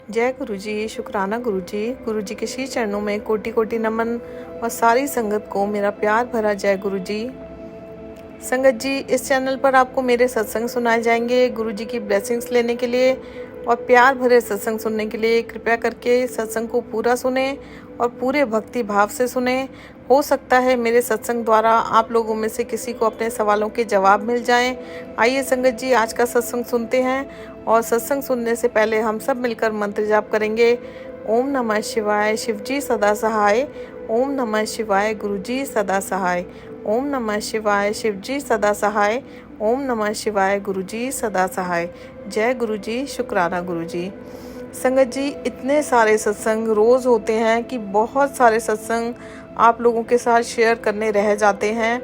जय गुरु जी, शुक्राना गुरु जी। गुरु जी के श्री चरणों में कोटि कोटि नमन और सारी संगत को मेरा प्यार भरा जय गुरु जी। संगत जी, इस चैनल पर आपको मेरे सत्संग सुनाए जाएंगे। गुरु जी की ब्लेसिंग्स लेने के लिए और प्यार भरे सत्संग सुनने के लिए कृपया करके सत्संग को पूरा सुने और पूरे भक्ति भाव से सुने। हो सकता है मेरे सत्संग द्वारा आप लोगों में से किसी को अपने सवालों के जवाब मिल जाएं। आइए संगत जी, आज का सत्संग सुनते हैं और सत्संग सुनने से पहले हम सब मिलकर मंत्र जाप करेंगे। ओम नमः शिवाय, शिव जी सदा सहाय। ओम नमः शिवाय, गुरु जी सदा सहाय। ओम नमः शिवाय, शिव जी सदा सहाय। ओम नमः शिवाय, गुरु जी सदा सहाय। जय गुरु जी, शुक्राना गुरु जी। संगत जी, इतने सारे सत्संग रोज़ होते हैं कि बहुत सारे सत्संग आप लोगों के साथ शेयर करने रह जाते हैं,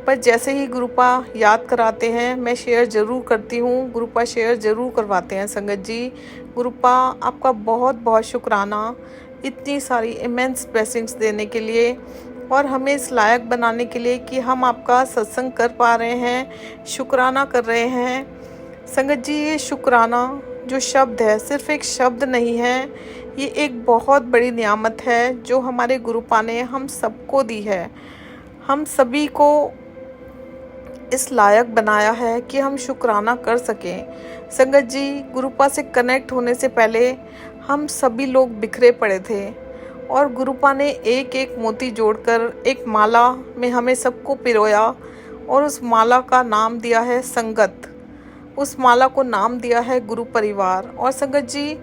पर जैसे ही गुरुपा याद कराते हैं मैं शेयर ज़रूर करती हूँ। गुरुपा शेयर ज़रूर करवाते हैं। संगत जी, गुरुपा आपका बहुत बहुत शुक्राना इतनी सारी इमेंस ब्लेसिंग्स देने के लिए और हमें इस लायक बनाने के लिए कि हम आपका सत्संग कर पा रहे हैं, शुक्राना कर रहे हैं। संगत जी, ये शुक्राना जो शब्द है सिर्फ एक शब्द नहीं है, ये एक बहुत बड़ी नियामत है जो हमारे गुरुपा ने हम सबको दी है। हम सभी को इस लायक बनाया है कि हम शुक्राना कर सकें। संगत जी, गुरुपा से कनेक्ट होने से पहले हम सभी लोग बिखरे पड़े थे और गुरुपा ने एक एक मोती जोड़कर एक माला में हमें सबको पिरोया और उस माला का नाम दिया है संगत। उस माला को नाम दिया है गुरु परिवार। और संगत जी,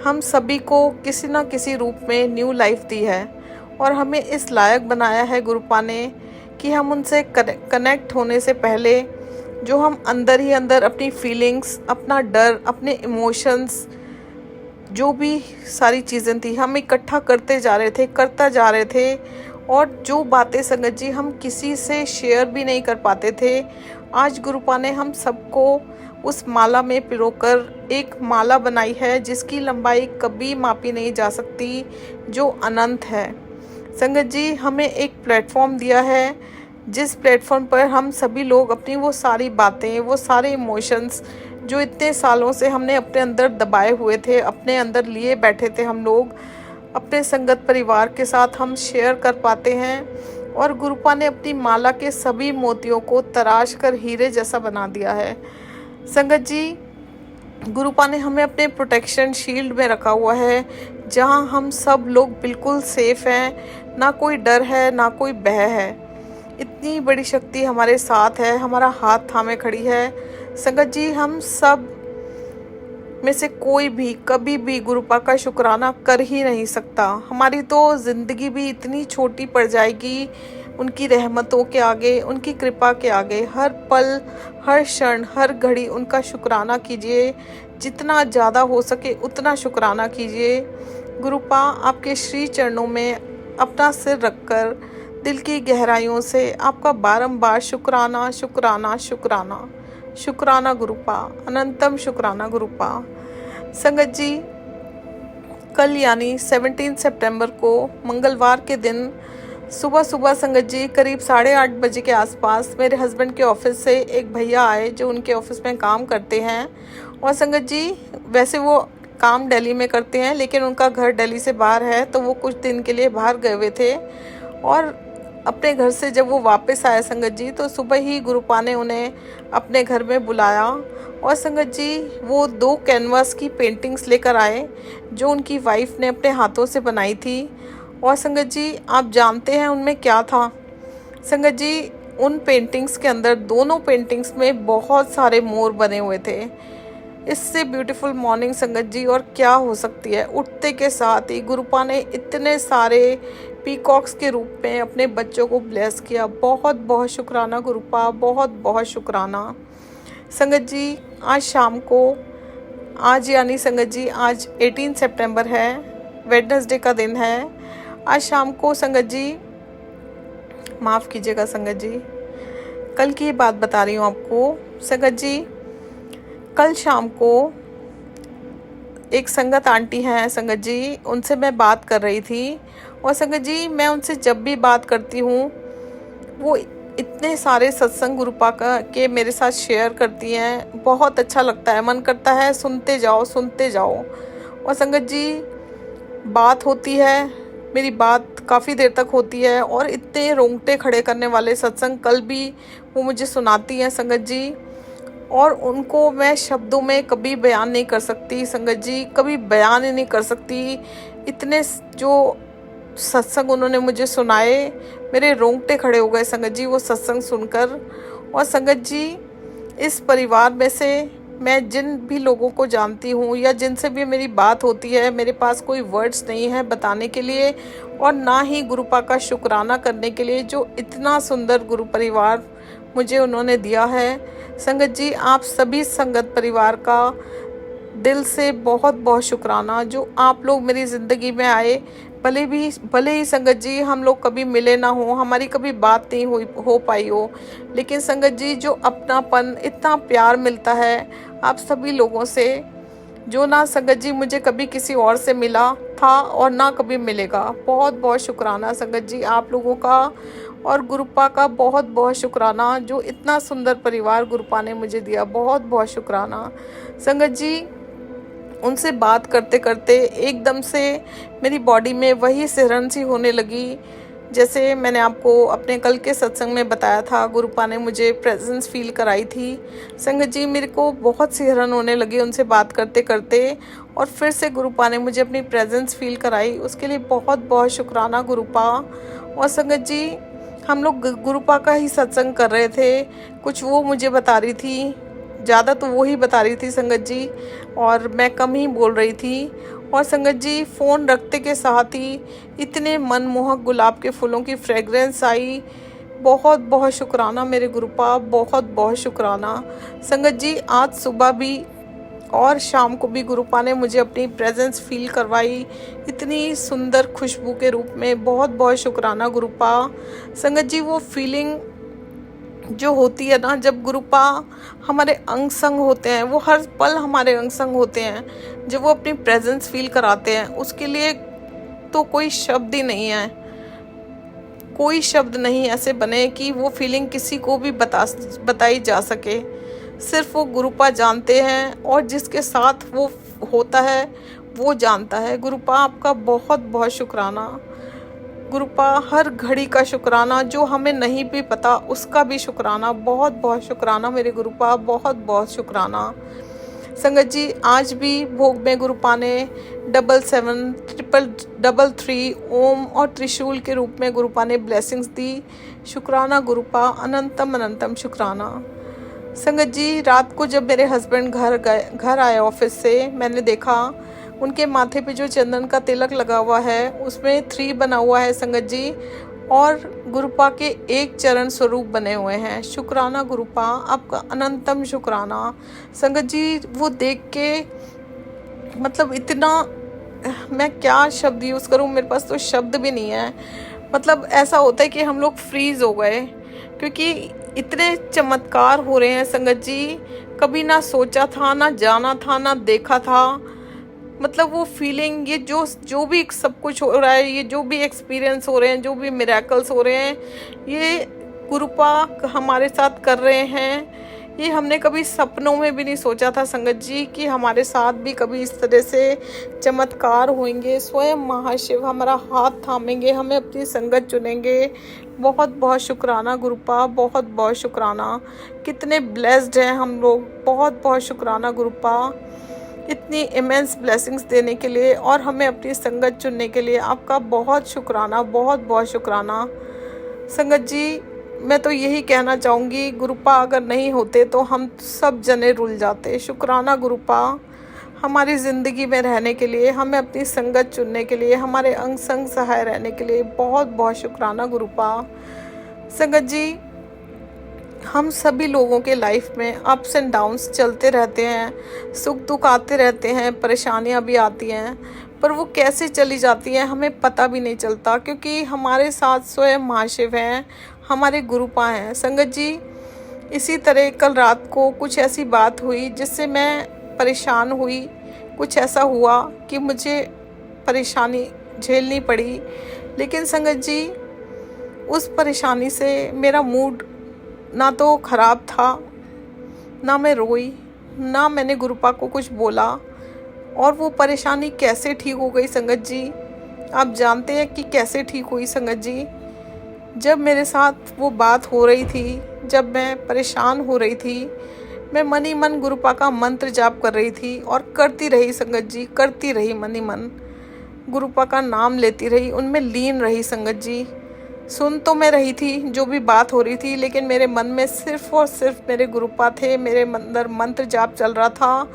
हम सभी को किसी न किसी रूप में न्यू लाइफ दी है और हमें इस लायक बनाया है गुरुपा ने कि हम उनसे कनेक्ट होने से पहले जो हम अंदर ही अंदर अपनी फीलिंग्स, अपना डर, अपने इमोशंस, जो भी सारी चीज़ें थी हम इकट्ठा करते जा रहे थे और जो बातें संगत जी हम किसी से शेयर भी नहीं कर पाते थे, आज गुरुपा ने हम सबको उस माला में पिरोकर एक माला बनाई है जिसकी लंबाई कभी मापी नहीं जा सकती, जो अनंत है। संगत जी, हमें एक प्लेटफॉर्म दिया है जिस प्लेटफॉर्म पर हम सभी लोग अपनी वो सारी बातें, वो सारे इमोशंस जो इतने सालों से हमने अपने अंदर दबाए हुए थे, अपने अंदर लिए बैठे थे, हम लोग अपने संगत परिवार के साथ हम शेयर कर पाते हैं। और गुरुपा ने अपनी माला के सभी मोतियों को तराश कर हीरे जैसा बना दिया है। संगत जी, गुरुपा ने हमें अपने प्रोटेक्शन शील्ड में रखा हुआ है जहां हम सब लोग बिल्कुल सेफ हैं, ना कोई डर है ना कोई भय है। इतनी बड़ी शक्ति हमारे साथ है, हमारा हाथ थामे खड़ी है। संगत जी, हम सब में से कोई भी कभी भी गुरुपा का शुक्राना कर ही नहीं सकता। हमारी तो ज़िंदगी भी इतनी छोटी पड़ जाएगी उनकी रहमतों के आगे, उनकी कृपा के आगे। हर पल, हर क्षण, हर घड़ी उनका शुक्राना कीजिए। जितना ज़्यादा हो सके उतना शुक्राना कीजिए। गुरुपा आपके श्री चरणों में अपना सिर रखकर दिल की गहराइयों से आपका बारंबार शुक्राना शुक्राना शुक्राना शुक्राना गुरुपा, अनंतम शुक्राना गुरुपा। संगत जी, कल यानी 17 सितंबर को मंगलवार के दिन सुबह सुबह संगत जी करीब 8:30 बजे के आसपास मेरे हस्बैंड के ऑफिस से एक भैया आए जो उनके ऑफिस में काम करते हैं। और संगत जी, वैसे वो काम दिल्ली में करते हैं लेकिन उनका घर दिल्ली से बाहर है, तो वो कुछ दिन के लिए बाहर गए हुए थे और अपने घर से जब वो वापस आए संगत जी, तो सुबह ही गुरुपा ने उन्हें अपने घर में बुलाया और संगत जी वो 2 कैनवास की पेंटिंग्स लेकर आए जो उनकी वाइफ ने अपने हाथों से बनाई थी। और संगत जी, आप जानते हैं उनमें क्या था? संगत जी, उन पेंटिंग्स के अंदर, दोनों पेंटिंग्स में बहुत सारे मोर बने हुए थे। इससे ब्यूटीफुल मॉर्निंग संगत जी और क्या हो सकती है। उठते के साथ ही गुरुपा ने इतने सारे पीकॉक्स के रूप में अपने बच्चों को ब्लेस किया। बहुत बहुत शुक्राना गुरुपा, बहुत बहुत शुक्राना। संगत जी, आज शाम को, आज यानी संगत जी आज 18 सितंबर है, वेडनेसडे का दिन है। आज शाम को संगत जी, माफ़ कीजिएगा संगत जी, कल की बात बता रही हूँ आपको। संगत जी, कल शाम को एक संगत आंटी हैं संगत जी, उनसे मैं बात कर रही थी। और संगत जी, मैं उनसे जब भी बात करती हूँ वो इतने सारे सत्संग गुरुपा के मेरे साथ शेयर करती हैं। बहुत अच्छा लगता है, मन करता है सुनते जाओ सुनते जाओ। और संगत जी बात होती है, मेरी बात काफ़ी देर तक होती है और इतने रोंगटे खड़े करने वाले सत्संग कल भी वो मुझे सुनाती हैं संगत जी, और उनको मैं शब्दों में कभी बयान नहीं कर सकती संगत जी, कभी बयान ही नहीं कर सकती। इतने जो सत्संग उन्होंने मुझे सुनाए, मेरे रोंगटे खड़े हो गए संगत जी वो सत्संग सुनकर। और संगत जी इस परिवार में से मैं जिन भी लोगों को जानती हूँ या जिनसे भी मेरी बात होती है, मेरे पास कोई वर्ड्स नहीं है बताने के लिए और ना ही गुरुपा का शुक्राना करने के लिए, जो इतना सुंदर गुरु परिवार मुझे उन्होंने दिया है। संगत जी आप सभी संगत परिवार का दिल से बहुत बहुत शुक्राना, जो आप लोग मेरी ज़िंदगी में आए। भले ही संगत जी हम लोग कभी मिले ना हो, हमारी कभी बात नहीं हो पाई हो, लेकिन संगत जी जो अपनापन, इतना प्यार मिलता है आप सभी लोगों से, जो ना संगत जी मुझे कभी किसी और से मिला था और ना कभी मिलेगा। बहुत बहुत शुक्राना संगत जी आप लोगों का, और गुरुपा का बहुत बहुत शुक्राना, जो इतना सुंदर परिवार गुरुपा ने मुझे दिया। बहुत बहुत शुक्राना संगत जी। उनसे बात करते करते एकदम से मेरी बॉडी में वही सिहरन सी होने लगी, जैसे मैंने आपको अपने कल के सत्संग में बताया था। गुरुपा ने मुझे प्रेजेंस फील कराई थी संगत जी, मेरे को बहुत सिहरन होने लगी उनसे बात करते करते, और फिर से गुरुपा ने मुझे अपनी प्रेजेंस फील कराई। उसके लिए बहुत बहुत शुक्राना गुरुपा। और संगत जी हम लोग गुरुपा का ही सत्संग कर रहे थे, कुछ वो मुझे बता रही थी, ज़्यादा तो वो ही बता रही थी संगत जी, और मैं कम ही बोल रही थी। और संगत जी फ़ोन रखते के साथ ही इतने मनमोहक गुलाब के फूलों की फ्रेगरेंस आई। बहुत बहुत शुक्राना मेरे गुरुपा, बहुत बहुत शुक्राना संगत जी। आज सुबह भी और शाम को भी गुरुपा ने मुझे अपनी प्रेजेंस फील करवाई इतनी सुंदर खुशबू के रूप में। बहुत बहुत शुक्राना गुरुपा। संगत जी वो फीलिंग जो होती है ना, जब गुरुपा हमारे अंग संग होते हैं, वो हर पल हमारे अंग संग होते हैं, जब वो अपनी प्रेजेंस फील कराते हैं, उसके लिए तो कोई शब्द ही नहीं है, कोई शब्द नहीं ऐसे बने कि वो फीलिंग किसी को भी बताई जा सके। सिर्फ वो गुरुपा जानते हैं और जिसके साथ वो होता है वो जानता है। गुरुपा आपका बहुत बहुत शुक्राना गुरुपा, हर घड़ी का शुक्राना, जो हमें नहीं भी पता उसका भी शुक्राना। बहुत बहुत शुक्राना मेरे गुरुपा, बहुत बहुत शुक्राना संगत जी। आज भी भोग में गुरुपा ने 773333 ओम और त्रिशूल के रूप में गुरुपा ने ब्लेसिंग्स दी। शुक्राना गुरुपा, अनंतम अनंतम शुक्राना संगत जी। रात को जब मेरे हस्बैंड घर आए ऑफिस से, मैंने देखा उनके माथे पे जो चंदन का तिलक लगा हुआ है उसमें 3 बना हुआ है संगत जी, और गुरुपा के एक चरण स्वरूप बने हुए हैं। शुक्राना गुरुपा, आपका अनंतम शुक्राना संगत जी। वो देख के मतलब इतना, मैं क्या शब्द यूज़ करूँ, मेरे पास तो शब्द भी नहीं है। मतलब ऐसा होता है कि हम लोग फ्रीज हो गए, क्योंकि इतने चमत्कार हो रहे हैं संगत जी, कभी ना सोचा था, ना जाना था, ना देखा था। मतलब वो फीलिंग, ये जो भी सब कुछ हो रहा है, ये जो भी एक्सपीरियंस हो रहे हैं, जो भी मिरेकल्स हो रहे हैं, ये गुरुपा हमारे साथ कर रहे हैं। ये हमने कभी सपनों में भी नहीं सोचा था संगत जी कि हमारे साथ भी कभी इस तरह से चमत्कार होंगे। स्वयं महाशिव हमारा हाथ थामेंगे, हमें अपनी संगत चुनेंगे। बहुत बहुत शुक्राना गुरुपा, बहुत बहुत शुक्राना। कितने ब्लेस्ड हैं हम लोग। बहुत बहुत शुक्राना गुरुपा, इतनी इमेंस ब्लेसिंग्स देने के लिए और हमें अपनी संगत चुनने के लिए आपका बहुत शुक्राना, बहुत बहुत शुक्राना संगत जी। मैं तो यही कहना चाहूँगी, गुरुपा अगर नहीं होते तो हम सब जने रुल जाते। शुक्राना गुरुपा, हमारी ज़िंदगी में रहने के लिए, हमें अपनी संगत चुनने के लिए, हमारे अंग संग सहाय रहने के लिए बहुत बहुत शुक्राना गुरुपा। संगत जी, हम सभी लोगों के लाइफ में अप्स एंड डाउन्स चलते रहते हैं, सुख दुख आते रहते हैं, परेशानियां भी आती हैं, पर वो कैसे चली जाती हैं हमें पता भी नहीं चलता, क्योंकि हमारे साथ स्वयं महाशिव हैं, हमारे गुरुपा हैं संगत जी। इसी तरह कल रात को कुछ ऐसी बात हुई जिससे मैं परेशान हुई, कुछ ऐसा हुआ कि मुझे परेशानी झेलनी पड़ी, लेकिन संगत जी उस परेशानी से मेरा मूड ना तो ख़राब था, ना मैं रोई, ना मैंने गुरुपा को कुछ बोला, और वो परेशानी कैसे ठीक हो गई संगत जी, आप जानते हैं कि कैसे ठीक हुई संगत जी? जब मेरे साथ वो बात हो रही थी, जब मैं परेशान हो रही थी, मैं मन ही मन गुरुपा का मंत्र जाप कर रही थी और करती रही संगत जी, करती रही मन ही मन। गुरुपा का नाम लेती रही, उनमें लीन रही संगत जी। सुन तो मैं रही थी जो भी बात हो रही थी, लेकिन मेरे मन में सिर्फ और सिर्फ मेरे गुरुपा थे, मेरे अंदर मंत्र जाप चल रहा था।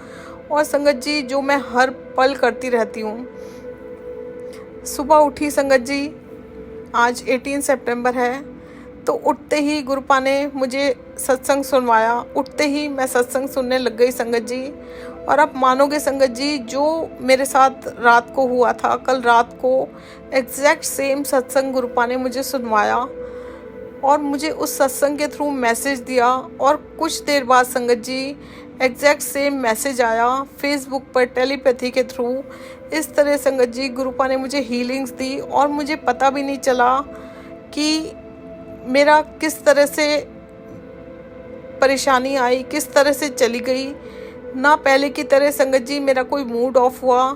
और संगत जी जो मैं हर पल करती रहती हूँ। सुबह उठी संगत जी, आज 18 सितंबर है, तो उठते ही गुरुपा ने मुझे सत्संग सुनवाया। उठते ही मैं सत्संग सुनने लग गई संगत जी। और आप मानोगे संगत जी, जो मेरे साथ रात को हुआ था, कल रात को एग्जैक्ट सेम सत्संग गुरुपा ने मुझे सुनवाया और मुझे उस सत्संग के थ्रू मैसेज दिया। और कुछ देर बाद संगत जी एग्जैक्ट सेम मैसेज आया फेसबुक पर टेलीपैथी के थ्रू। इस तरह संगत जी गुरुपा ने मुझे हीलिंग्स दी और मुझे पता भी नहीं चला कि मेरा किस तरह से परेशानी आई, किस तरह से चली गई। ना पहले की तरह संगत जी मेरा कोई मूड ऑफ हुआ,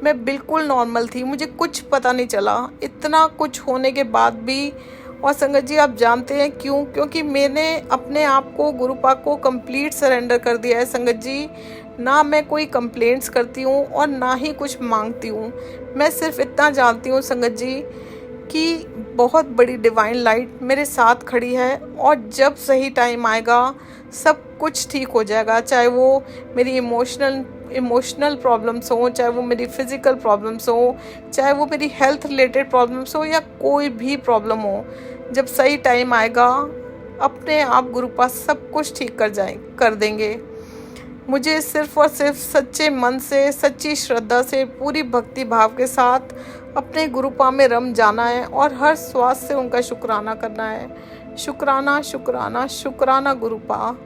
मैं बिल्कुल नॉर्मल थी, मुझे कुछ पता नहीं चला इतना कुछ होने के बाद भी। और संगत जी आप जानते हैं क्यों? क्योंकि मैंने अपने आप को गुरुपा को कंप्लीट सरेंडर कर दिया है संगत जी। ना मैं कोई कंप्लेंट्स करती हूँ और ना ही कुछ मांगती हूँ। मैं सिर्फ इतना जानती हूँ संगत जी कि बहुत बड़ी डिवाइन लाइट मेरे साथ खड़ी है और जब सही टाइम आएगा सब कुछ ठीक हो जाएगा। चाहे वो मेरी इमोशनल प्रॉब्लम्स हो, चाहे वो मेरी फिजिकल प्रॉब्लम्स हो, चाहे वो मेरी हेल्थ रिलेटेड प्रॉब्लम्स हो या कोई भी प्रॉब्लम हो, जब सही टाइम आएगा अपने आप गुरुपा सब कुछ ठीक कर देंगे। मुझे सिर्फ और सिर्फ सच्चे मन से, सच्ची श्रद्धा से, पूरी भक्ति भाव के साथ अपने गुरुपा में रम जाना है और हर श्वास से उनका शुक्राना करना है। शुक्राना शुक्राना शुक्राना गुरुपा।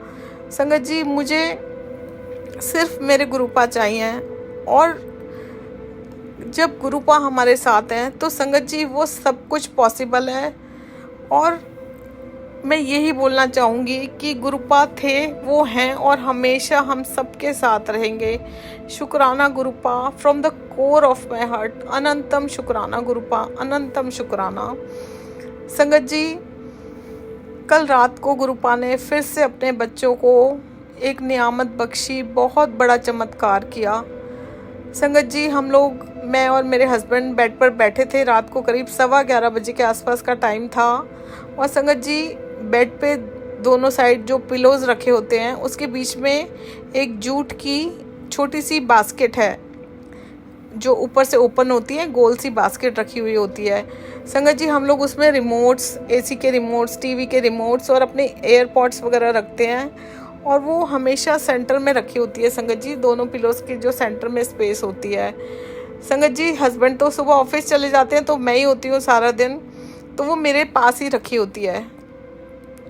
संगत जी मुझे सिर्फ मेरे गुरुपा चाहिए और जब गुरुपा हमारे साथ हैं तो संगत जी वो सब कुछ पॉसिबल है। और मैं यही बोलना चाहूँगी कि गुरुपा थे, वो हैं और हमेशा हम सबके साथ रहेंगे। शुक्राना गुरुपा from the core of my heart. अनंतम शुक्राना गुरुपा, अनंतम शुक्राना। संगत जी कल रात को गुरुपा ने फिर से अपने बच्चों को एक नियामत बख्शी, बहुत बड़ा चमत्कार किया। संगत जी हम लोग, मैं और मेरे हस्बैंड बेड पर बैठे थे, रात को करीब 11:15 बजे के आसपास का टाइम था। और संगत जी बेड पे दोनों साइड जो पिलोज रखे होते हैं उसके बीच में एक जूट की छोटी सी बास्केट है जो ऊपर से ओपन होती है, गोल सी बास्केट रखी हुई होती है। संगत जी हम लोग उसमें रिमोट्स, एसी के रिमोट्स, टीवी के रिमोट्स और अपने एयरपॉड्स वगैरह रखते हैं और वो हमेशा सेंटर में रखी होती है संगत जी, दोनों पिलोज की जो सेंटर में स्पेस होती है। संगत जी हस्बैंड तो सुबह ऑफिस चले जाते हैं तो मैं ही होती हूँ सारा दिन, तो वो मेरे पास ही रखी होती है।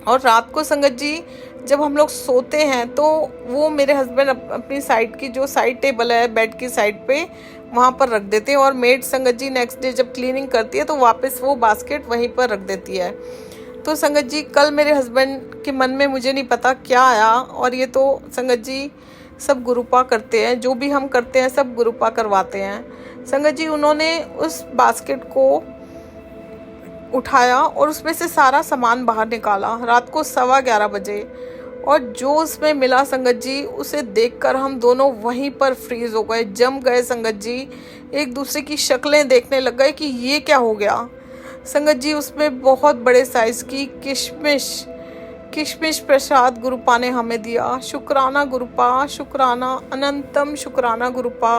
और रात को संगत जी जब हम लोग सोते हैं तो वो मेरे हस्बैंड अपनी साइड की जो साइड टेबल है बेड की साइड पे वहाँ पर रख देते हैं और मेड संगत जी नेक्स्ट डे जब क्लीनिंग करती है तो वापस वो बास्केट वहीं पर रख देती है। तो संगत जी कल मेरे हस्बैंड के मन में मुझे नहीं पता क्या आया, और ये तो संगत जी सब गुरुपा करते हैं, जो भी हम करते हैं सब गुरुपा करवाते हैं। संगत जी उन्होंने उस बास्केट को उठाया और उसमें से सारा सामान बाहर निकाला रात को 11:15 बजे, और जो उसमें मिला संगत जी उसे देखकर हम दोनों वहीं पर फ्रीज हो गए, जम गए संगत जी, एक दूसरे की शक्लें देखने लग गए कि ये क्या हो गया। संगत जी उसमें बहुत बड़े साइज की किशमिश प्रसाद गुरुपा ने हमें दिया। शुक्राना गुरुपा, शुक्राना, अनंतम शुक्राना गुरुपा।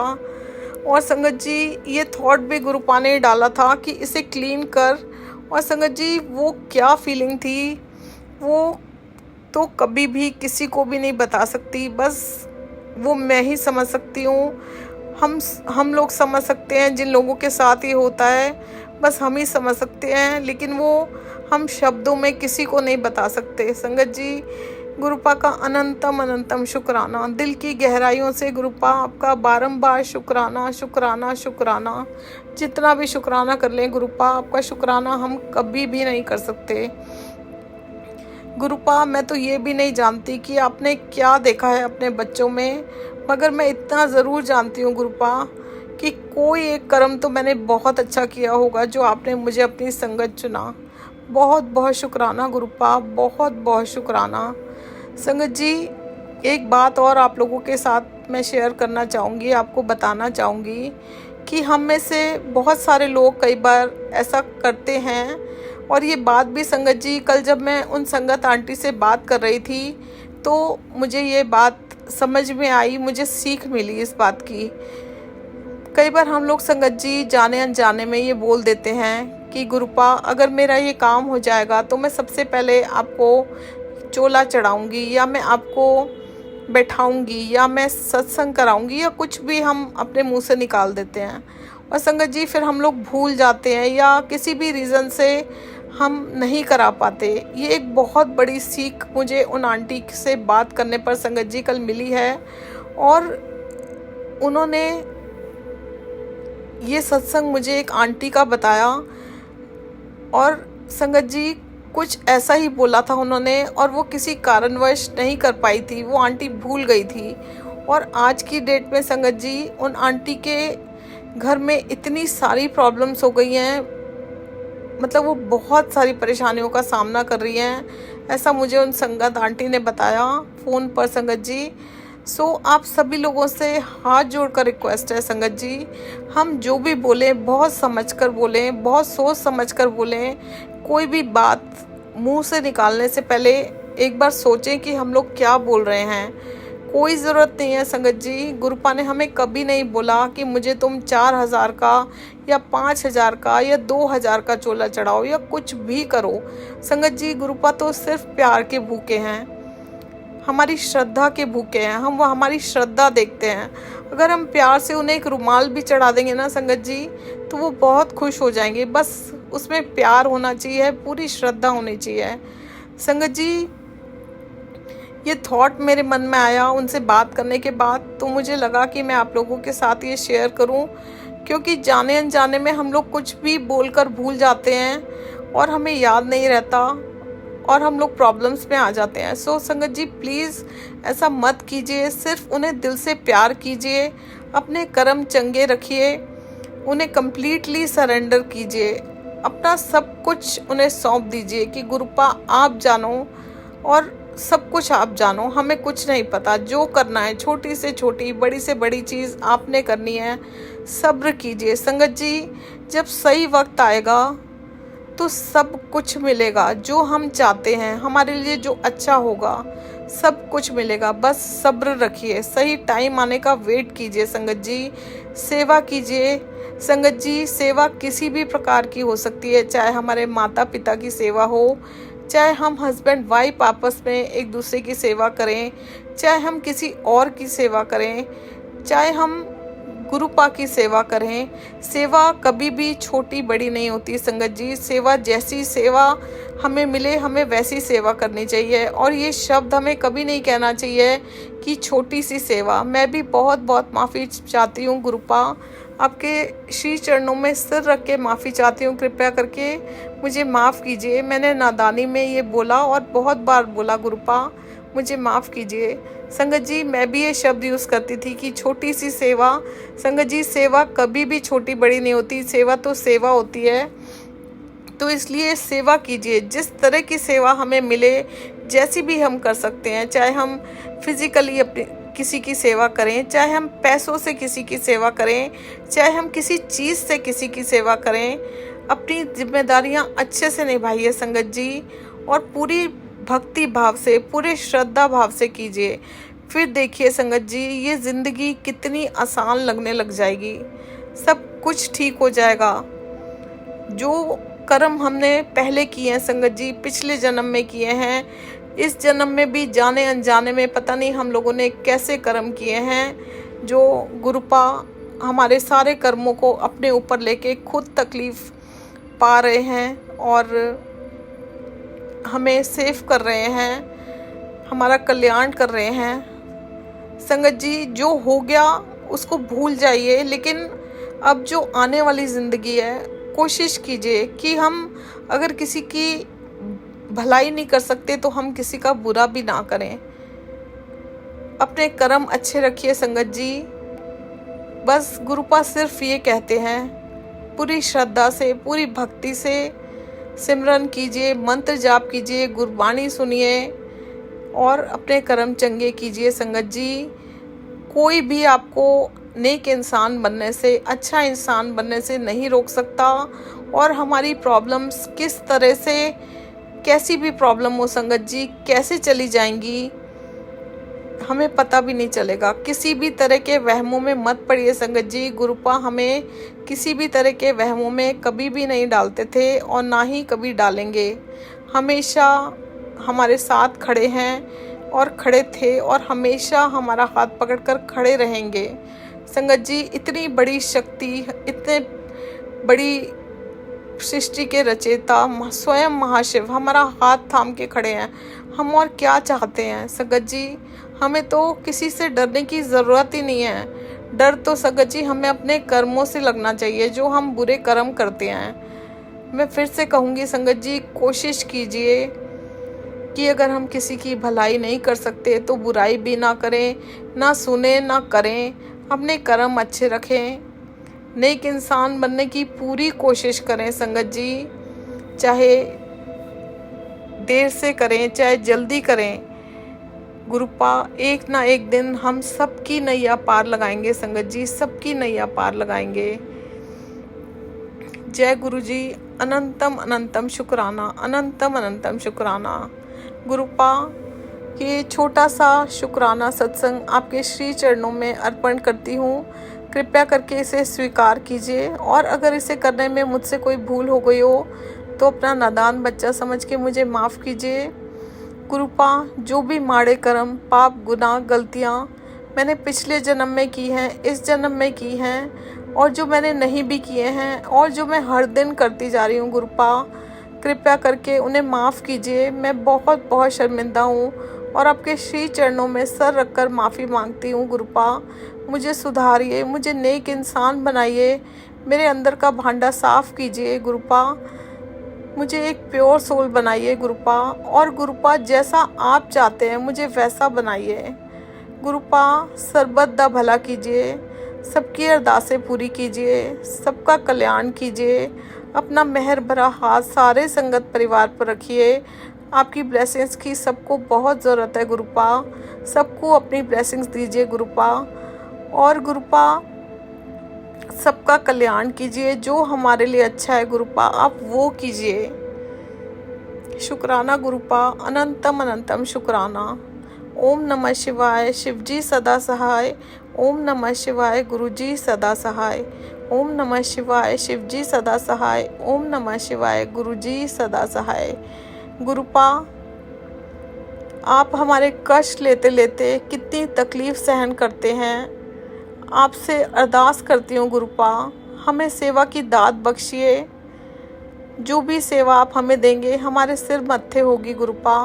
और संगत जी ये थॉट भी गुरुपा ने डाला था कि इसे क्लीन कर। और संगत जी वो क्या फीलिंग थी वो तो कभी भी किसी को भी नहीं बता सकती, बस वो मैं ही समझ सकती हूँ। हम लोग समझ सकते हैं जिन लोगों के साथ ये होता है, बस हम ही समझ सकते हैं, लेकिन वो हम शब्दों में किसी को नहीं बता सकते। संगत जी गुरुपा का अनंतम अनंतम शुक्राना, दिल की गहराइयों से गुरुपा आपका बारंबार शुक्राना शुक्राना शुक्राना। जितना भी शुक्राना कर लें गुरुपा, आपका शुक्राना हम कभी भी नहीं कर सकते। गुरुपा मैं तो ये भी नहीं जानती कि आपने क्या देखा है अपने बच्चों में, मगर मैं इतना ज़रूर जानती हूँ गुरुपा कि कोई एक कर्म तो मैंने बहुत अच्छा किया होगा जो आपने मुझे अपनी संगत चुना। बहुत बहुत शुक्राना गुरुपा, बहुत बहुत शुक्राना। संगत जी, एक बात और आप लोगों के साथ मैं शेयर करना चाहूँगी, आपको बताना चाहूँगी कि हम में से बहुत सारे लोग कई बार ऐसा करते हैं। और ये बात भी संगत जी, कल जब मैं उन संगत आंटी से बात कर रही थी तो मुझे ये बात समझ में आई, मुझे सीख मिली इस बात की। कई बार हम लोग संगत जी जाने अनजाने में ये बोल देते हैं कि गुरुपा अगर मेरा ये काम हो जाएगा तो मैं सबसे पहले आपको चोला चढ़ाऊंगी, या मैं आपको बैठाऊंगी, या मैं सत्संग कराऊंगी, या कुछ भी हम अपने मुंह से निकाल देते हैं। और संगत जी फिर हम लोग भूल जाते हैं या किसी भी रीज़न से हम नहीं करा पाते। ये एक बहुत बड़ी सीख मुझे उन आंटी से बात करने पर संगत जी कल मिली है। और उन्होंने ये सत्संग मुझे एक आंटी का बताया और संगत जी कुछ ऐसा ही बोला था उन्होंने, और वो किसी कारणवश नहीं कर पाई थी, वो आंटी भूल गई थी। और आज की डेट में संगत जी उन आंटी के घर में इतनी सारी प्रॉब्लम्स हो गई हैं, मतलब वो बहुत सारी परेशानियों का सामना कर रही हैं, ऐसा मुझे उन संगत आंटी ने बताया फ़ोन पर संगत जी। आप सभी लोगों से हाथ जोड़कर रिक्वेस्ट है संगत जी, हम जो भी बोलें बहुत समझ कर बोलें, बहुत सोच समझ कर बोलें। कोई भी बात मुंह से निकालने से पहले एक बार सोचें कि हम लोग क्या बोल रहे हैं। कोई ज़रूरत नहीं है संगत जी, गुरुपा ने हमें कभी नहीं बोला कि मुझे तुम 4,000 का या 5,000 का या 2,000 का चोला चढ़ाओ या कुछ भी करो। संगत जी गुरुपा तो सिर्फ प्यार के भूखे हैं, हमारी श्रद्धा के भूखे हैं। हम वो हमारी श्रद्धा देखते हैं। अगर हम प्यार से उन्हें एक रुमाल भी चढ़ा देंगे ना संगत जी, तो वो बहुत खुश हो जाएंगे। बस उसमें प्यार होना चाहिए, पूरी श्रद्धा होनी चाहिए। संगत जी ये थॉट मेरे मन में आया उनसे बात करने के बाद, तो मुझे लगा कि मैं आप लोगों के साथ ये शेयर करूं, क्योंकि जाने अनजाने में हम लोग कुछ भी बोलकर भूल जाते हैं और हमें याद नहीं रहता और हम लोग प्रॉब्लम्स में आ जाते हैं। संगत जी प्लीज़ ऐसा मत कीजिए, सिर्फ उन्हें दिल से प्यार कीजिए, अपने कर्म चंगे रखिए, उन्हें कम्प्लीटली सरेंडर कीजिए, अपना सब कुछ उन्हें सौंप दीजिए कि गुरुपा आप जानो और सब कुछ आप जानो, हमें कुछ नहीं पता। जो करना है छोटी से छोटी, बड़ी से बड़ी चीज़ आपने करनी है। सब्र कीजिए संगत जी, जब सही वक्त आएगा तो सब कुछ मिलेगा। जो हम चाहते हैं हमारे लिए जो अच्छा होगा सब कुछ मिलेगा। बस सब्र रखिए, सही टाइम आने का वेट कीजिए संगत जी। सेवा कीजिए संगत जी, सेवा किसी भी प्रकार की हो सकती है, चाहे हमारे माता पिता की सेवा हो, चाहे हम हस्बैंड वाइफ आपस में एक दूसरे की सेवा करें, चाहे हम किसी और की सेवा करें, चाहे हम गुरुपा की सेवा करें। सेवा कभी भी छोटी बड़ी नहीं होती संगत जी। सेवा जैसी सेवा हमें मिले, हमें वैसी सेवा करनी चाहिए। और ये शब्द हमें कभी नहीं कहना चाहिए कि छोटी सी सेवा। मैं भी बहुत बहुत माफ़ी चाहती हूँ गुरुपा, आपके श्री चरणों में सिर रख के माफ़ी चाहती हूँ। कृपया करके मुझे माफ़ कीजिए, मैंने नादानी में ये बोला और बहुत बार बोला गुरुपा, मुझे माफ़ कीजिए। संगत जी मैं भी ये शब्द यूज़ करती थी कि छोटी सी सेवा। संगत जी सेवा कभी भी छोटी बड़ी नहीं होती, सेवा तो सेवा होती है। तो इसलिए सेवा कीजिए, जिस तरह की सेवा हमें मिले, जैसी भी हम कर सकते हैं, चाहे हम फिज़िकली अपनी किसी की सेवा करें, चाहे हम पैसों से किसी की सेवा करें, चाहे हम किसी चीज़ से किसी की सेवा करें, अपनी जिम्मेदारियां अच्छे से निभाइए संगत जी, और पूरी भक्ति भाव से, पूरे श्रद्धा भाव से कीजिए। फिर देखिए संगत जी ये ज़िंदगी कितनी आसान लगने लग जाएगी, सब कुछ ठीक हो जाएगा। जो कर्म हमने पहले किए हैं संगत जी, पिछले जन्म में किए हैं, इस जन्म में भी जाने अनजाने में पता नहीं हम लोगों ने कैसे कर्म किए हैं, जो गुरुपा हमारे सारे कर्मों को अपने ऊपर लेके खुद तकलीफ़ पा रहे हैं और हमें सेफ कर रहे हैं, हमारा कल्याण कर रहे हैं। संगत जी जो हो गया उसको भूल जाइए, लेकिन अब जो आने वाली ज़िंदगी है कोशिश कीजिए कि हम अगर किसी की भलाई नहीं कर सकते तो हम किसी का बुरा भी ना करें। अपने कर्म अच्छे रखिए संगत जी। बस गुरुपा सिर्फ ये कहते हैं, पूरी श्रद्धा से, पूरी भक्ति से सिमरन कीजिए, मंत्र जाप कीजिए, गुरबाणी सुनिए और अपने कर्म चंगे कीजिए संगत जी। कोई भी आपको नेक इंसान बनने से, अच्छा इंसान बनने से नहीं रोक सकता। और हमारी प्रॉब्लम्स किस तरह से, कैसी भी प्रॉब्लम हो संगत जी, कैसे चली जाएंगी हमें पता भी नहीं चलेगा। किसी भी तरह के वहमों में मत पड़िए संगत जी। गुरुपा हमें किसी भी तरह के वहमों में कभी भी नहीं डालते थे और ना ही कभी डालेंगे। हमेशा हमारे साथ खड़े हैं और खड़े थे और हमेशा हमारा हाथ पकड़कर खड़े रहेंगे संगत जी। इतनी बड़ी शक्ति, इतने बड़ी सृष्टि के रचयिता स्वयं महाशिव हमारा हाथ थाम के खड़े हैं। हम और क्या चाहते हैं संगत जी। हमें तो किसी से डरने की ज़रूरत ही नहीं है। डर तो संगत जी हमें अपने कर्मों से लगना चाहिए, जो हम बुरे कर्म करते हैं। मैं फिर से कहूँगी संगत जी, कोशिश कीजिए कि अगर हम किसी की भलाई नहीं कर सकते तो बुराई भी ना करें, ना सुने ना करें, अपने कर्म अच्छे रखें, नेक इंसान बनने की पूरी कोशिश करें संगत जी। चाहे देर से करें, चाहे जल्दी करें, गुरुपा एक ना एक दिन हम सबकी नैया पार लगाएंगे संगत जी, सबकी नैया पार लगाएंगे। जय गुरु जी। अनंतम अनंतम शुक्राना, अनंतम अनंतम शुक्राना। गुरुपा ये छोटा सा शुक्राना सत्संग आपके श्री चरणों में अर्पण करती हूँ। कृपया करके इसे स्वीकार कीजिए और अगर इसे करने में मुझसे कोई भूल हो गई हो तो अपना नादान बच्चा समझ के मुझे माफ़ कीजिए। गुरुपा जो भी माड़े कर्म, पाप, गुनाह, गलतियाँ मैंने पिछले जन्म में की हैं, इस जन्म में की हैं और जो मैंने नहीं भी किए हैं और जो मैं हर दिन करती जा रही हूँ, गुरुपा कृपया करके उन्हें माफ़ कीजिए। मैं बहुत बहुत शर्मिंदा हूँ और आपके श्री चरणों में सर रखकर माफ़ी मांगती हूँ। गुरुपा मुझे सुधारिए, मुझे नेक इंसान बनाइए, मेरे अंदर का भांडा साफ़ कीजिए। गुरुपा मुझे एक प्योर सोल बनाइए गुरुपा, और गुरुपा जैसा आप चाहते हैं मुझे वैसा बनाइए। गुरुपा सर्बत दा भला कीजिए, सबकी अरदासें पूरी कीजिए, सबका कल्याण कीजिए। अपना मेहर भरा हाथ सारे संगत परिवार पर रखिए। आपकी ब्लेसिंग्स की सबको बहुत ज़रूरत है गुरुपा, सबको अपनी ब्लेसिंग्स दीजिए गुरुपा। और गुरुपा सबका कल्याण कीजिए, जो हमारे लिए अच्छा है गुरुपा आप वो कीजिए। शुक्राना गुरुपा, अनंतम अनंतम शुक्राना। ओम नमः शिवाय, शिवजी सदा सहाय। ओम नमः शिवाय, गुरुजी सदा सहाय। ओम नमः शिवाय, शिवजी सदा सहाय। ओम नमः शिवाय, गुरुजी सदा सहाय। गुरुपा आप हमारे कष्ट लेते लेते कितनी तकलीफ़ सहन करते हैं, आपसे अरदास करती हूँ गुरुपा हमें सेवा की दात बख्शिए। जो भी सेवा आप हमें देंगे हमारे सिर मत्थे होगी गुरुपा।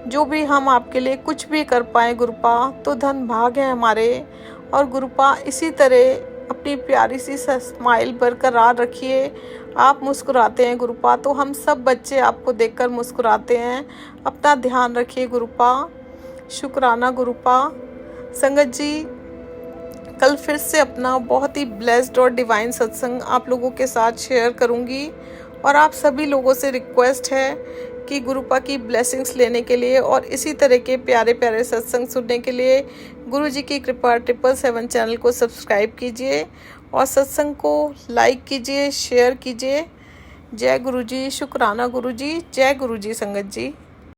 जो भी हम आपके लिए कुछ भी कर पाएँ गुरुपा तो धन भाग है हमारे। और गुरुपा इसी तरह अपनी प्यारी सी स्माइल बरकरार रखिए। आप मुस्कुराते हैं गुरुपा तो हम सब बच्चे आपको देखकर मुस्कुराते हैं। अपना ध्यान रखिए गुरुपा। शुक्राना गुरुपा। संगत जी कल फिर से अपना बहुत ही ब्लेस्ड और डिवाइन सत्संग आप लोगों के साथ शेयर करूंगी और आप सभी लोगों से रिक्वेस्ट है कि गुरुपा की ब्लेसिंग्स लेने के लिए और इसी तरह के प्यारे प्यारे सत्संग सुनने के लिए गुरु जी की कृपा 777 चैनल को सब्सक्राइब कीजिए और सत्संग को लाइक कीजिए, शेयर कीजिए। जय गुरु जी। शुक्राना गुरु जी। जय गुरु जी संगत जी।